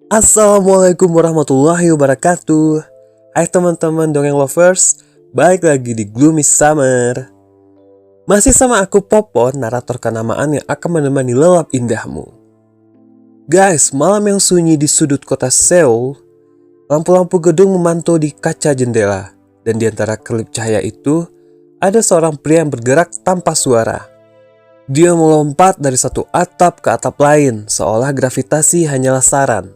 Assalamualaikum warahmatullahi wabarakatuh. Hai teman-teman dongeng lovers, balik lagi di Gloomy Summer. Masih sama aku Popon, narator kenamaan yang akan menemani lelap indahmu. Guys, malam yang sunyi di sudut kota Seoul, lampu-lampu gedung memantau di kaca jendela. Dan di antara kelip cahaya itu, ada seorang pria yang bergerak tanpa suara. Dia melompat dari satu atap ke atap lain, seolah gravitasi hanyalah saran.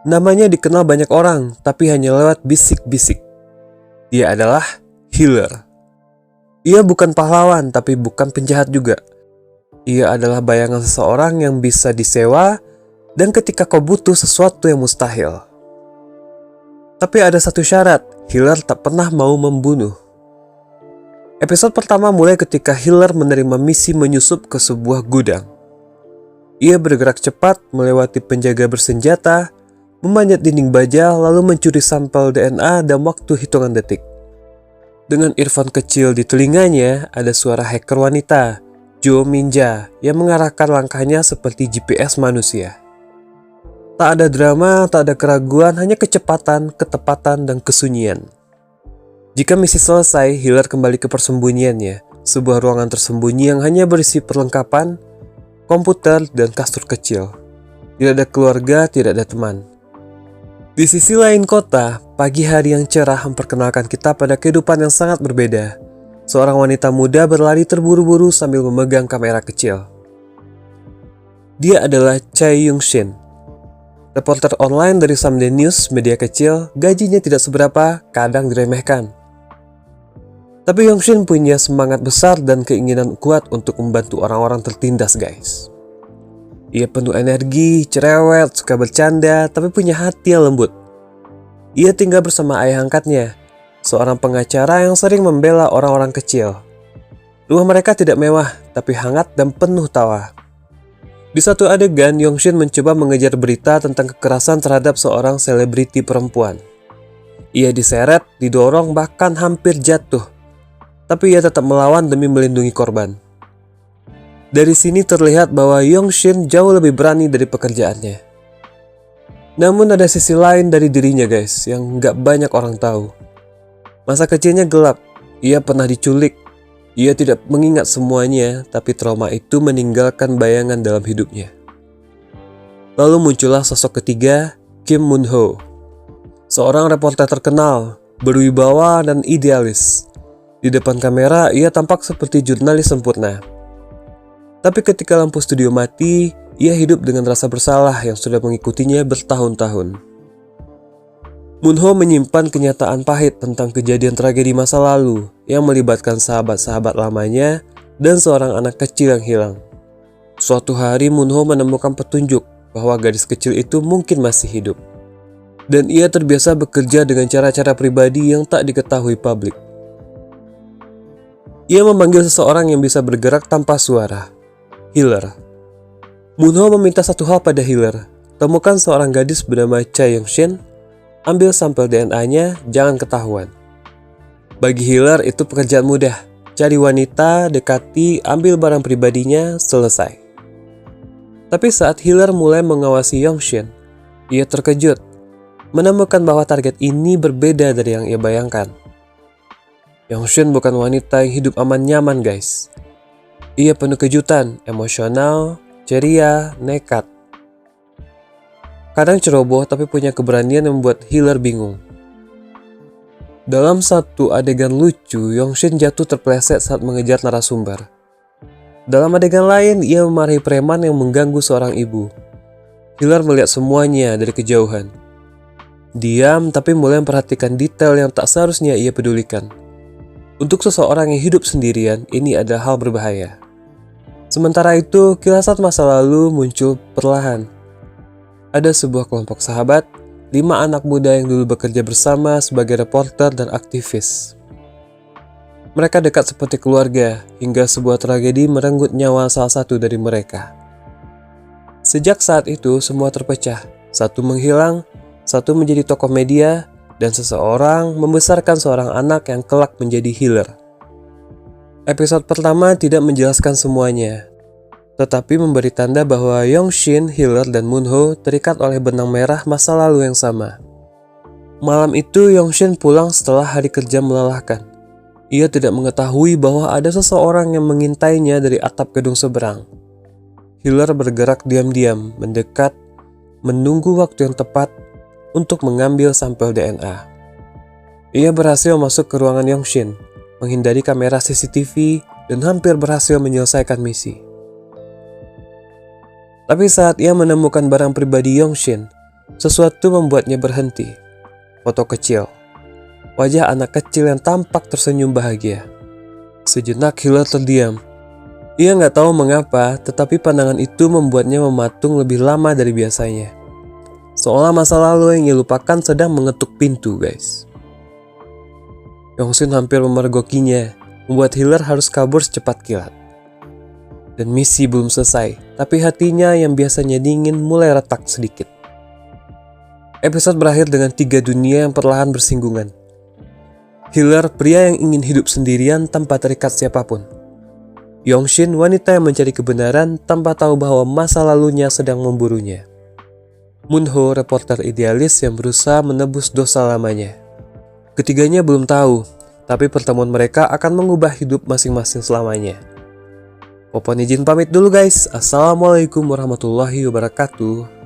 Namanya dikenal banyak orang, tapi hanya lewat bisik-bisik. Dia adalah Healer. Ia bukan pahlawan, tapi bukan penjahat juga. Ia adalah bayangan seseorang yang bisa disewa, dan ketika kau butuh sesuatu yang mustahil. Tapi ada satu syarat, Healer tak pernah mau membunuh. Episode pertama mulai ketika Healer menerima misi menyusup ke sebuah gudang. Ia bergerak cepat melewati penjaga bersenjata, memanjat dinding baja, lalu mencuri sampel DNA dalam waktu hitungan detik. Dengan earphone kecil di telinganya, ada suara hacker wanita, Jo Minja, yang mengarahkan langkahnya seperti GPS manusia. Tak ada drama, tak ada keraguan, hanya kecepatan, ketepatan, dan kesunyian. Jika misi selesai, Healer kembali ke persembunyiannya, sebuah ruangan tersembunyi yang hanya berisi perlengkapan, komputer, dan kasur kecil. Tidak ada keluarga, tidak ada teman. Di sisi lain kota, pagi hari yang cerah memperkenalkan kita pada kehidupan yang sangat berbeda. Seorang wanita muda berlari terburu-buru sambil memegang kamera kecil. Dia adalah Chae Young-shin, reporter online dari Someday News, media kecil. Gajinya tidak seberapa, kadang diremehkan. Tapi Young-shin punya semangat besar dan keinginan kuat untuk membantu orang-orang tertindas, guys. Ia penuh energi, cerewet, suka bercanda, tapi punya hati yang lembut. Ia tinggal bersama ayah angkatnya, seorang pengacara yang sering membela orang-orang kecil. Rumah mereka tidak mewah, tapi hangat dan penuh tawa. Di satu adegan, Young-shin mencoba mengejar berita tentang kekerasan terhadap seorang selebriti perempuan. Ia diseret, didorong, bahkan hampir jatuh. Tapi ia tetap melawan demi melindungi korban. Dari sini terlihat bahwa Young-shin jauh lebih berani dari pekerjaannya. Namun ada sisi lain dari dirinya, guys, yang gak banyak orang tahu. Masa kecilnya gelap, ia pernah diculik. Ia tidak mengingat semuanya, tapi trauma itu meninggalkan bayangan dalam hidupnya. Lalu muncullah sosok ketiga, Kim Moon-ho. Seorang reporter terkenal, berwibawa dan idealis. Di depan kamera, ia tampak seperti jurnalis sempurna. Tapi ketika lampu studio mati, ia hidup dengan rasa bersalah yang sudah mengikutinya bertahun-tahun. Moon-ho menyimpan kenyataan pahit tentang kejadian tragedi masa lalu yang melibatkan sahabat-sahabat lamanya dan seorang anak kecil yang hilang. Suatu hari Moon-ho menemukan petunjuk bahwa gadis kecil itu mungkin masih hidup. Dan ia terbiasa bekerja dengan cara-cara pribadi yang tak diketahui publik. Ia memanggil seseorang yang bisa bergerak tanpa suara, Healer. Moon-ho meminta satu hal pada Healer, temukan seorang gadis bernama Chae Young-shin, ambil sampel DNA-nya, jangan ketahuan. Bagi Healer itu pekerjaan mudah, cari wanita, dekati, ambil barang pribadinya, selesai. Tapi saat Healer mulai mengawasi Young-shin, ia terkejut, menemukan bahwa target ini berbeda dari yang ia bayangkan. Young-shin bukan wanita yang hidup aman nyaman, guys. Ia penuh kejutan, emosional, ceria, nekat. Kadang ceroboh tapi punya keberanian yang membuat Healer bingung. Dalam satu adegan lucu, Young-shin jatuh terpleset saat mengejar narasumber. Dalam adegan lain, ia memarahi preman yang mengganggu seorang ibu. Healer melihat semuanya dari kejauhan. Diam tapi mulai memperhatikan detail yang tak seharusnya ia pedulikan. Untuk seseorang yang hidup sendirian, ini adalah hal berbahaya. Sementara itu, kilasan masa lalu muncul perlahan. Ada sebuah kelompok sahabat, 5 anak muda yang dulu bekerja bersama sebagai reporter dan aktivis. Mereka dekat seperti keluarga, hingga sebuah tragedi merenggut nyawa salah satu dari mereka. Sejak saat itu, semua terpecah. Satu menghilang, satu menjadi tokoh media, dan seseorang membesarkan seorang anak yang kelak menjadi Healer. Episode pertama tidak menjelaskan semuanya, tetapi memberi tanda bahwa Yongshin, Healer, dan Moonho terikat oleh benang merah masa lalu yang sama. Malam itu Yongshin pulang setelah hari kerja melelahkan. Ia tidak mengetahui bahwa ada seseorang yang mengintainya dari atap gedung seberang. Healer bergerak diam-diam, mendekat, menunggu waktu yang tepat untuk mengambil sampel DNA. Ia berhasil masuk ke ruangan Yongshin, menghindari kamera CCTV, dan hampir berhasil menyelesaikan misi. Tapi saat ia menemukan barang pribadi Yongshin, sesuatu membuatnya berhenti. Foto kecil. Wajah anak kecil yang tampak tersenyum bahagia. Sejenak Healer terdiam. Ia nggak tahu mengapa, tetapi pandangan itu membuatnya mematung lebih lama dari biasanya. Seolah masa lalu yang ia lupakan sedang mengetuk pintu, guys. Yongshin hampir memergokinya, membuat Healer harus kabur secepat kilat. Dan misi belum selesai, tapi hatinya yang biasanya dingin mulai retak sedikit. Episode berakhir dengan 3 dunia yang perlahan bersinggungan. Healer, pria yang ingin hidup sendirian tanpa terikat siapapun. Yongshin, wanita yang mencari kebenaran tanpa tahu bahwa masa lalunya sedang memburunya. Moonho, reporter idealis yang berusaha menebus dosa lamanya. Ketiganya belum tahu, tapi pertemuan mereka akan mengubah hidup masing-masing selamanya. Popon izin pamit dulu guys. Assalamualaikum warahmatullahi wabarakatuh.